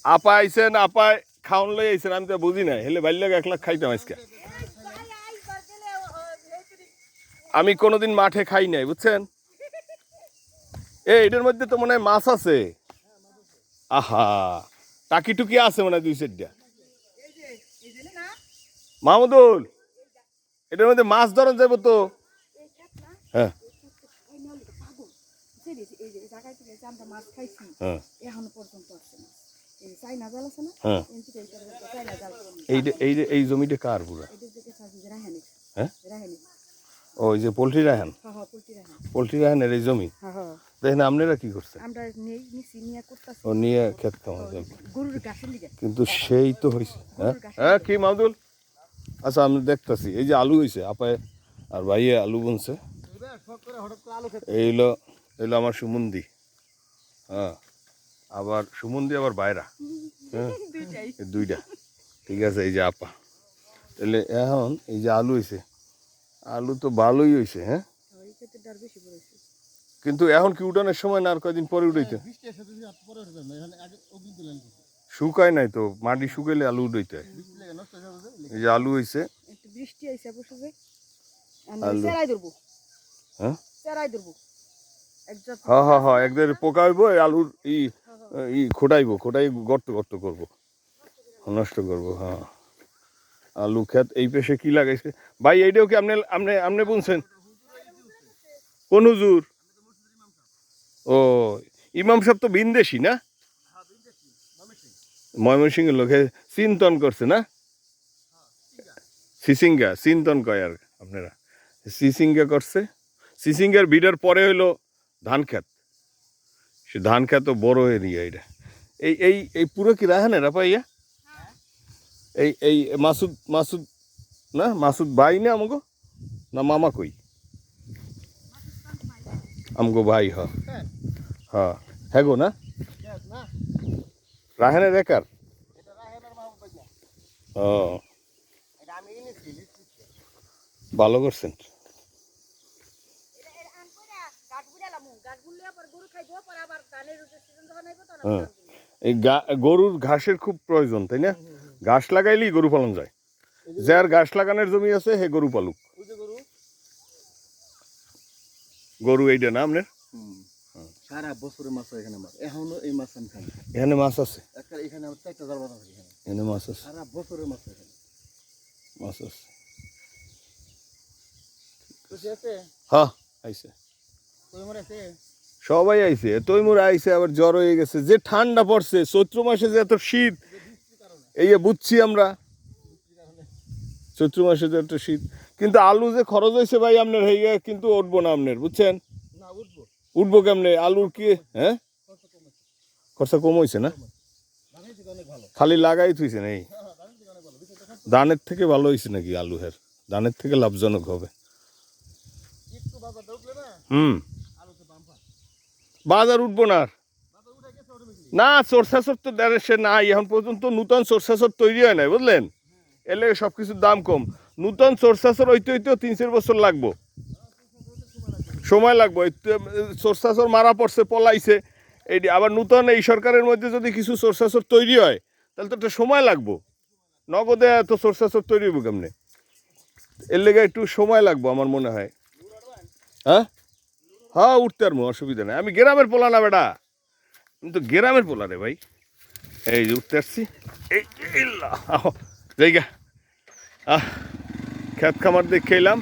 আপা আইছেন, আপায় খাওয়ান লই আইছেন, আমি তো বুঝি নাই, হেলে বাইর লাগে 1 লাখ খাইতাম আজকে। আমি কোনোদিন মাঠে খাই নাই, বুঝছেন? এটার মধ্যে তো মনে হয় মাছ আছে। আহা, টাকি টুকি আছে মনে হয় 2-4টা। মাহমুদুল, এটার মধ্যে মাছ ধরন যাবো তো। হ্যাঁ এই জমিটা কার পুরা? হ্যাঁ, ওই যে পোল্ট্রি রাহান, পোল্ট্রি রাহানের এই জমি। দেখেন আপনারা কি করছেন? ও নিয়ে ক্ষেত খাওয়া যাবে, কিন্তু সেই তো হয়েছে। হ্যাঁ হ্যাঁ, কি মাহমুদুল? আচ্ছা আমি দেখতেছি, এই যে আলু হয়েছে, আপায় আর ভাইয়ে আলু বুনছে। এইলো এইলো আমার সুমন্দি। হ্যাঁ, আবার সুমন্দি আবার বাইরা। হ্যাঁ, 2টা। ঠিক আছে, এই যে আপা। তাহলে এখন এই যে আলু হয়েছে, আলু তো ভালোই হয়েছে। হ্যাঁ, কিন্তু এখন কি উঠানোর সময় না, আর কয়দিন পরে উঠাইতে? শুকায় নাই তো, মাটি শুকাইলে আলু উঠাইতে হয়। এই যে আলু হয়েছে, আলু। হ্যাঁ হ্যাঁ হ্যাঁ হ্যাঁ, একদের পোকা হইব, আলুর খোটাইবো, খোটাই গর্ত গর্ত করবো, নষ্ট করবো। হ্যাঁ, আলু ক্ষেত এই পেশে কি লাগাইছে ভাই? এইটাও কি আপনি আপনি আপনি বুনছেন? কোন হুজুর? ও, ইমাম সাহেব তো ভিনদেশি না? ময়মনসিংহের লোকে চিন্তন করছে না? সিসিঙ্গা চিন্তন কয় আর আপনারা, সিসিঙ্গা করছে। সিসিঙ্গার ভিড়ের পরে হইলো ধান ক্ষেত। সে ধান ক্ষেত বড় এরিয়া এটা। এই এই এই পুরো কি রাহানের আপা ইয়া? এই এই মাসুদ মাসুদ না, মাসুদ ভাই না আমগো, না মামা কই? আমগো ভাই। হ হ্যাঁ, হ্যাঁ গো, না রাহানের একার। ও, ভালো করছেন। হ্যাঁ, এই গরুর ঘাসের খুব প্রয়োজন, তাই না? ঘাস লাগাইলেই গরু পালন যায়। যার ঘাস লাগানোর জমি আছে হে গরু পালুক। গরু এইটা না আপনার? সারা বছরের মাছ এখানে, মাছ এখনো এই মাছ আমি খাই। এখানে মাছ আছে, এখানে আমার 4টা জাল বাঁধা থাকে। এখানে মাছ আছে, সারা বছরের মাছ এখানে মাছ আছে। হ্যাঁ, আইছে সবাই আইছে, তৈমুর আইছে, আবার জ্বর হয়ে গেছে। যে ঠান্ডা পড়ছে চৈত্র মাসে, যে এত শীত, এই বুঝছি আমরা, চৈত্র মাসে যে এত শীত। কিন্তু আলু যে খরচ হয়েছে ভাই আপনার, হয়ে কিন্তু উঠবো না আপনার, বুঝছেন? উঠবো কেমনে আলুর কি? হ্যাঁ, খরচা কম হয়েছে না, খালি লাগাই থুইছে না। এই ধানের থেকে ভালো হয়েছে নাকি আলু? হের ধানের থেকে লাভজনক হবে। বাজার উঠবো না না, সরষাচর তো দেশে নাই এখন পর্যন্ত, নূতন সরষাচর তৈরি হয় নাই, বুঝলেন? এর লেগে সব কিছুর দাম কম। নূতন সরষাচর হইতে হইতেও 3-4 বছর লাগবো, সময় লাগবো। সরষাচর মারা পড়ছে, পলাইছে, এইটি আবার নূতন এই সরকারের মধ্যে যদি কিছু সরষাচর তৈরি হয়, তাহলে তো একটা সময় লাগবো। নগদে এত সরষাচর তৈরি হইব কেমনে? এর লেগে একটু সময় লাগবো আমার মনে হয়। হ্যাঁ হ্যাঁ, উঠতে আর অসুবিধা নেই। আমি গ্রামের পোলা না বেটা, আমি তো গ্রামের পোলা রে ভাই। এই যে উঠতে আসছি, এই জায়গা ক্ষেত খামার দেখে এলাম।